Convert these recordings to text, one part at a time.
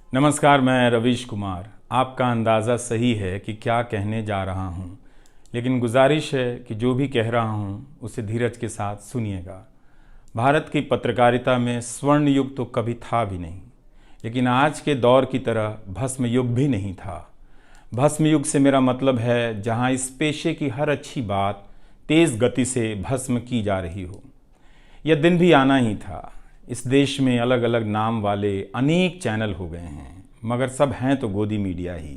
नमस्कार, मैं रवीश कुमार। आपका अंदाज़ा सही है कि क्या कहने जा रहा हूँ, लेकिन गुजारिश है कि जो भी कह रहा हूँ उसे धीरज के साथ सुनिएगा। भारत की पत्रकारिता में स्वर्ण युग तो कभी था भी नहीं, लेकिन आज के दौर की तरह भस्म युग भी नहीं था। भस्म युग से मेरा मतलब है जहाँ इस पेशे की हर अच्छी बात तेज़ गति से भस्म की जा रही हो। यह दिन भी आना ही था। इस देश में अलग अलग नाम वाले अनेक चैनल हो गए हैं, मगर सब हैं तो गोदी मीडिया ही।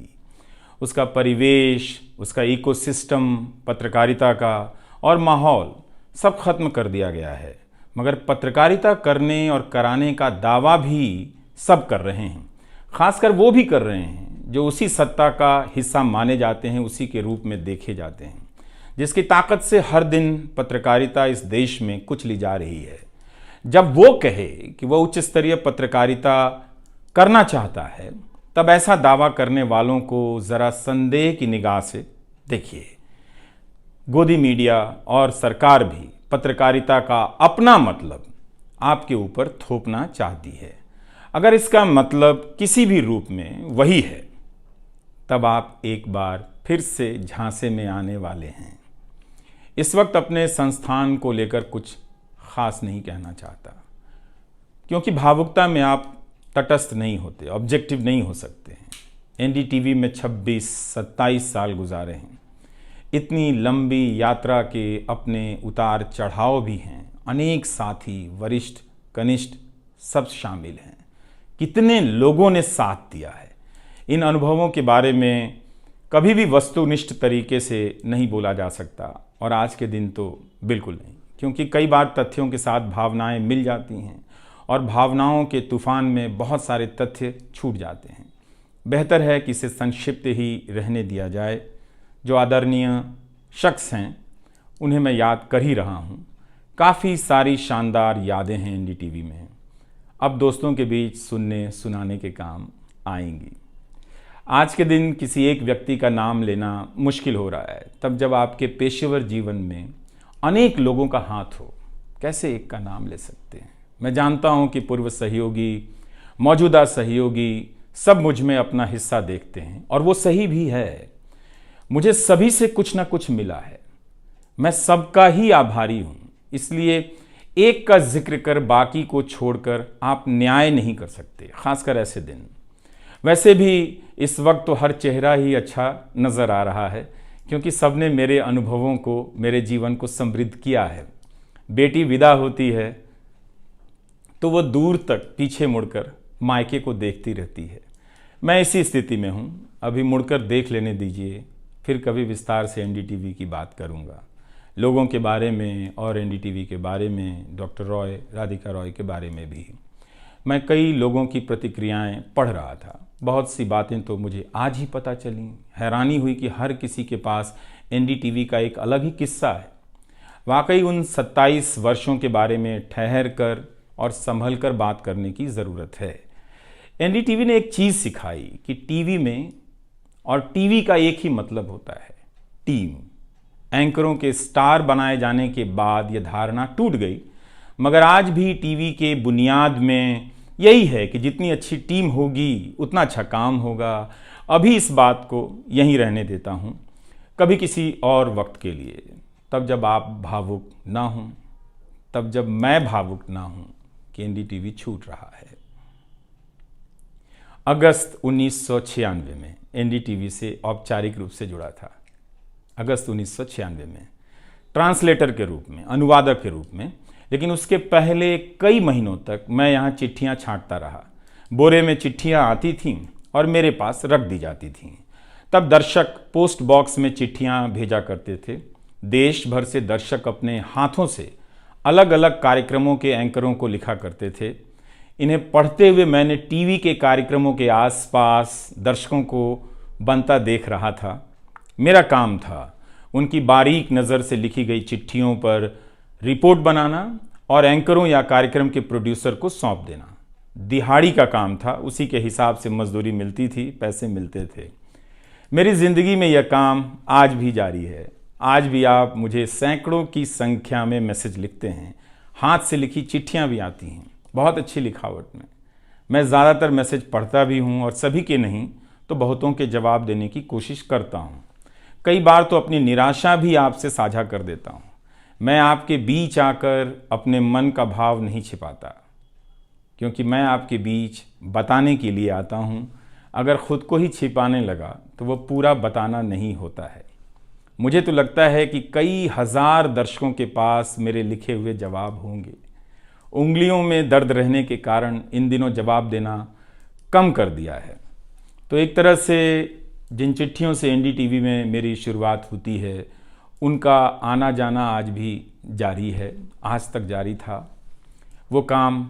उसका परिवेश, उसका इकोसिस्टम, पत्रकारिता का और माहौल सब खत्म कर दिया गया है। मगर पत्रकारिता करने और कराने का दावा भी सब कर रहे हैं। खासकर वो भी कर रहे हैं जो उसी सत्ता का हिस्सा माने जाते हैं, उसी के रूप में देखे जाते हैं, जिसकी ताकत से हर दिन पत्रकारिता इस देश में कुचली जा रही है। जब वो कहे कि वह उच्च स्तरीय पत्रकारिता करना चाहता है, तब ऐसा दावा करने वालों को ज़रा संदेह की निगाह से देखिए। गोदी मीडिया और सरकार भी पत्रकारिता का अपना मतलब आपके ऊपर थोपना चाहती है। अगर इसका मतलब किसी भी रूप में वही है, तब आप एक बार फिर से झांसे में आने वाले हैं। इस वक्त अपने संस्थान को लेकर कुछ खास नहीं कहना चाहता, क्योंकि भावुकता में आप तटस्थ नहीं होते, ऑब्जेक्टिव नहीं हो सकते हैं। एनडीटीवी में 26-27 साल गुजारे हैं। इतनी लंबी यात्रा के अपने उतार चढ़ाव भी हैं। अनेक साथी, वरिष्ठ, कनिष्ठ सब शामिल हैं। कितने लोगों ने साथ दिया है। इन अनुभवों के बारे में कभी भी वस्तुनिष्ठ तरीके से नहीं बोला जा सकता, और आज के दिन तो बिल्कुल नहीं, क्योंकि कई बार तथ्यों के साथ भावनाएं मिल जाती हैं और भावनाओं के तूफान में बहुत सारे तथ्य छूट जाते हैं। बेहतर है कि इसे संक्षिप्त ही रहने दिया जाए। जो आदरणीय शख्स हैं उन्हें मैं याद कर ही रहा हूँ। काफ़ी सारी शानदार यादें हैं एनडीटीवी में, अब दोस्तों के बीच सुनने सुनाने के काम आएंगी। आज के दिन किसी एक व्यक्ति का नाम लेना मुश्किल हो रहा है, तब जब आपके पेशेवर जीवन में अनेक लोगों का हाथ हो। कैसे एक का नाम ले सकते हैं? मैं जानता हूं कि पूर्व सहयोगी, मौजूदा सहयोगी सब मुझ में अपना हिस्सा देखते हैं, और वो सही भी है। मुझे सभी से कुछ ना कुछ मिला है। मैं सबका ही आभारी हूं। इसलिए एक का जिक्र कर बाकी को छोड़कर आप न्याय नहीं कर सकते, खासकर ऐसे दिन। वैसे भी इस वक्त तो हर चेहरा ही अच्छा नज़र आ रहा है, क्योंकि सबने मेरे अनुभवों को, मेरे जीवन को समृद्ध किया है। बेटी विदा होती है तो वो दूर तक पीछे मुड़कर मायके को देखती रहती है। मैं इसी स्थिति में हूँ। अभी मुड़कर देख लेने दीजिए, फिर कभी विस्तार से एनडीटीवी की बात करूँगा, लोगों के बारे में और एनडीटीवी के बारे में, डॉक्टर रॉय, राधिका रॉय के बारे में भी। मैं कई लोगों की प्रतिक्रियाएं पढ़ रहा था। बहुत सी बातें तो मुझे आज ही पता चली। हैरानी हुई कि हर किसी के पास एनडीटीवी का एक अलग ही किस्सा है। वाकई उन 27 वर्षों के बारे में ठहर कर और संभल कर बात करने की ज़रूरत है। एनडीटीवी ने एक चीज़ सिखाई कि टीवी में और टीवी का एक ही मतलब होता है, टीम। एंकरों के स्टार बनाए जाने के बाद यह धारणा टूट गई, मगर आज भी टीवी के बुनियाद में यही है कि जितनी अच्छी टीम होगी उतना अच्छा काम होगा। अभी इस बात को यहीं रहने देता हूँ, कभी किसी और वक्त के लिए, तब जब आप भावुक ना हों, तब जब मैं भावुक ना हूँ कि एनडीटीवी छूट रहा है। अगस्त 1996 में एनडीटीवी से औपचारिक रूप से जुड़ा था। अगस्त 1996 में ट्रांसलेटर के रूप में, अनुवादक के रूप में। लेकिन उसके पहले कई महीनों तक मैं यहाँ चिट्ठियाँ छांटता रहा। बोरे में चिट्ठियाँ आती थीं और मेरे पास रख दी जाती थीं। तब दर्शक पोस्ट बॉक्स में चिट्ठियाँ भेजा करते थे। देश भर से दर्शक अपने हाथों से अलग अलग कार्यक्रमों के एंकरों को लिखा करते थे। इन्हें पढ़ते हुए मैंने टीवी के कार्यक्रमों के आसपास दर्शकों को बनता देख रहा था। मेरा काम था उनकी बारीक नज़र से लिखी गई चिट्ठियों पर रिपोर्ट बनाना और एंकरों या कार्यक्रम के प्रोड्यूसर को सौंप देना। दिहाड़ी का काम था, उसी के हिसाब से मजदूरी मिलती थी, पैसे मिलते थे। मेरी ज़िंदगी में यह काम आज भी जारी है। आज भी आप मुझे सैकड़ों की संख्या में मैसेज लिखते हैं, हाथ से लिखी चिट्ठियां भी आती हैं, बहुत अच्छी लिखावट में। मैं ज़्यादातर मैसेज पढ़ता भी हूँ और सभी के नहीं तो बहुतों के जवाब देने की कोशिश करता हूँ। कई बार तो अपनी निराशा भी आपसे साझा कर देता हूँ। मैं आपके बीच आकर अपने मन का भाव नहीं छिपाता, क्योंकि मैं आपके बीच बताने के लिए आता हूँ। अगर खुद को ही छिपाने लगा तो वो पूरा बताना नहीं होता है। मुझे तो लगता है कि कई हजार दर्शकों के पास मेरे लिखे हुए जवाब होंगे। उंगलियों में दर्द रहने के कारण इन दिनों जवाब देना कम कर दिया है। तो एक तरह से जिन चिट्ठियों से एनडीटीवी में मेरी शुरुआत होती है, उनका आना जाना आज भी जारी है, आज तक जारी था। वो काम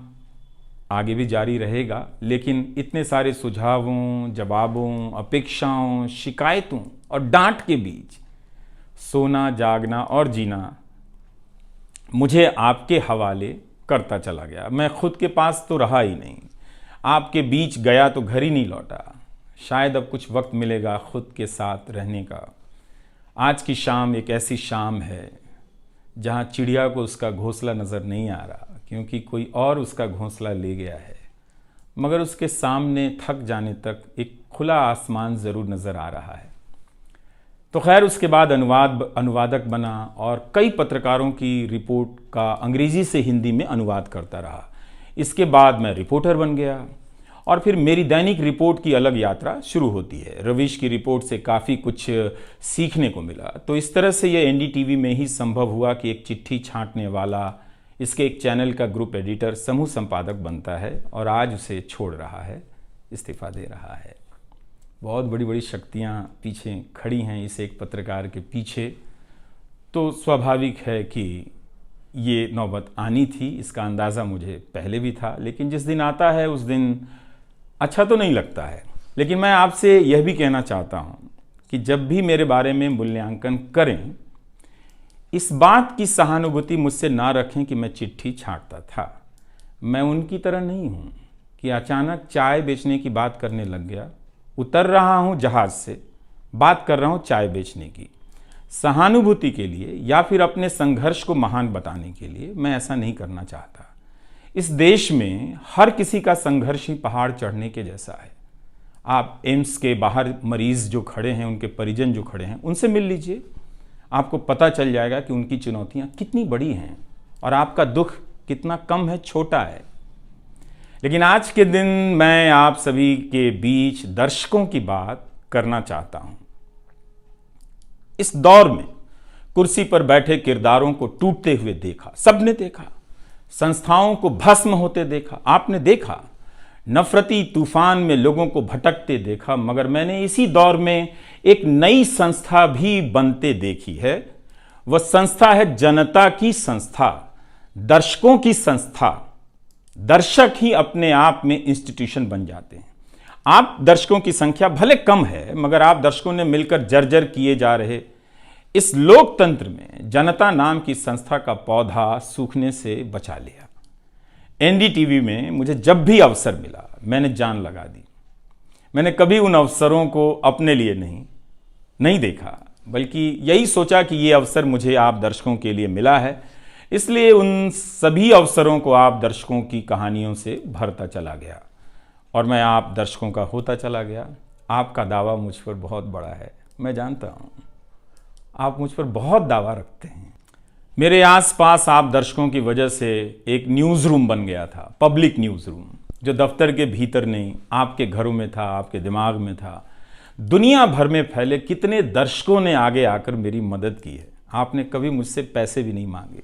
आगे भी जारी रहेगा, लेकिन इतने सारे सुझावों, जवाबों, अपेक्षाओं, शिकायतों और डांट के बीच सोना, जागना और जीना मुझे आपके हवाले करता चला गया। मैं खुद के पास तो रहा ही नहीं, आपके बीच गया तो घर ही नहीं लौटा। शायद अब कुछ वक्त मिलेगा खुद के साथ रहने का। आज की शाम एक ऐसी शाम है जहां चिड़िया को उसका घोंसला नज़र नहीं आ रहा, क्योंकि कोई और उसका घोंसला ले गया है, मगर उसके सामने थक जाने तक एक खुला आसमान ज़रूर नज़र आ रहा है। तो खैर, उसके बाद अनुवादक बना और कई पत्रकारों की रिपोर्ट का अंग्रेज़ी से हिंदी में अनुवाद करता रहा। इसके बाद मैं रिपोर्टर बन गया और फिर मेरी दैनिक रिपोर्ट की अलग यात्रा शुरू होती है। रवीश की रिपोर्ट से काफ़ी कुछ सीखने को मिला। तो इस तरह से ये एनडीटीवी में ही संभव हुआ कि एक चिट्ठी छांटने वाला इसके एक चैनल का ग्रुप एडिटर समूह संपादक बनता है और आज उसे छोड़ रहा है, इस्तीफा दे रहा है। बहुत बड़ी बड़ी शक्तियाँ पीछे खड़ी हैं इस एक पत्रकार के पीछे। तो स्वाभाविक है कि ये नौबत आनी थी, इसका अंदाज़ा मुझे पहले भी था। लेकिन जिस दिन आता है उस दिन अच्छा तो नहीं लगता है। लेकिन मैं आपसे यह भी कहना चाहता हूँ कि जब भी मेरे बारे में मूल्यांकन करें, इस बात की सहानुभूति मुझसे ना रखें कि मैं चिट्ठी छांटता था। मैं उनकी तरह नहीं हूँ कि अचानक चाय बेचने की बात करने लग गया। उतर रहा हूँ जहाज़ से, बात कर रहा हूँ चाय बेचने की। सहानुभूति के लिए या फिर अपने संघर्ष को महान बताने के लिए मैं ऐसा नहीं करना चाहता। इस देश में हर किसी का संघर्ष ही पहाड़ चढ़ने के जैसा है। आप एम्स के बाहर मरीज जो खड़े हैं, उनके परिजन जो खड़े हैं, उनसे मिल लीजिए। आपको पता चल जाएगा कि उनकी चुनौतियां कितनी बड़ी हैं और आपका दुख कितना कम है, छोटा है। लेकिन आज के दिन मैं आप सभी के बीच दर्शकों की बात करना चाहता हूं। इस दौर में कुर्सी पर बैठे किरदारों को टूटते हुए देखा, सबने देखा। संस्थाओं को भस्म होते देखा, आपने देखा। नफरती तूफान में लोगों को भटकते देखा, मगर मैंने इसी दौर में एक नई संस्था भी बनते देखी है। वह संस्था है जनता की संस्था, दर्शकों की संस्था। दर्शक ही अपने आप में इंस्टीट्यूशन बन जाते हैं। आप दर्शकों की संख्या भले कम है, मगर आप दर्शकों ने मिलकर जर्जर किए जा रहे इस लोकतंत्र में जनता नाम की संस्था का पौधा सूखने से बचा लिया। एनडीटीवी में मुझे जब भी अवसर मिला मैंने जान लगा दी। मैंने कभी उन अवसरों को अपने लिए नहीं देखा, बल्कि यही सोचा कि ये अवसर मुझे आप दर्शकों के लिए मिला है, इसलिए उन सभी अवसरों को आप दर्शकों की कहानियों से भरता चला गया और मैं आप दर्शकों का होता चला गया। आपका दावा मुझ पर बहुत बड़ा है, मैं जानता हूँ। आप मुझ पर बहुत दावा रखते हैं। मेरे आसपास आप दर्शकों की वजह से एक न्यूज़ रूम बन गया था, पब्लिक न्यूज़ रूम, जो दफ्तर के भीतर नहीं, आपके घरों में था, आपके दिमाग में था। दुनिया भर में फैले कितने दर्शकों ने आगे आकर मेरी मदद की है। आपने कभी मुझसे पैसे भी नहीं मांगे,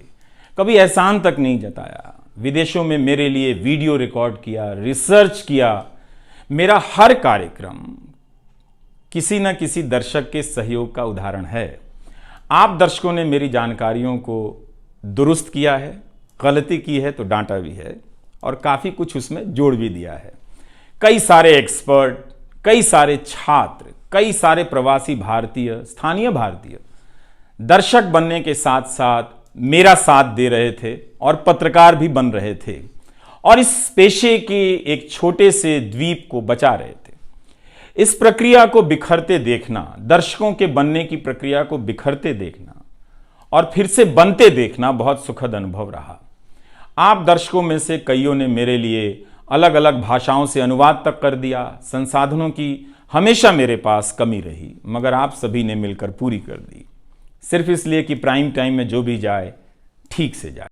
कभी एहसान तक नहीं जताया। विदेशों में मेरे लिए वीडियो रिकॉर्ड किया, रिसर्च किया। मेरा हर कार्यक्रम किसी न किसी दर्शक के सहयोग का उदाहरण है। आप दर्शकों ने मेरी जानकारियों को दुरुस्त किया है, गलती की है तो डांटा भी है और काफ़ी कुछ उसमें जोड़ भी दिया है। कई सारे एक्सपर्ट, कई सारे छात्र, कई सारे प्रवासी भारतीय, स्थानीय भारतीय दर्शक बनने के साथ साथ मेरा साथ दे रहे थे और पत्रकार भी बन रहे थे और इस पेशे के एक छोटे से द्वीप को बचा रहे थे। इस प्रक्रिया को बिखरते देखना, दर्शकों के बनने की प्रक्रिया को बिखरते देखना और फिर से बनते देखना बहुत सुखद अनुभव रहा। आप दर्शकों में से कईयों ने मेरे लिए अलग अलग भाषाओं से अनुवाद तक कर दिया। संसाधनों की हमेशा मेरे पास कमी रही, मगर आप सभी ने मिलकर पूरी कर दी, सिर्फ इसलिए कि प्राइम टाइम में जो भी जाए ठीक से जाए।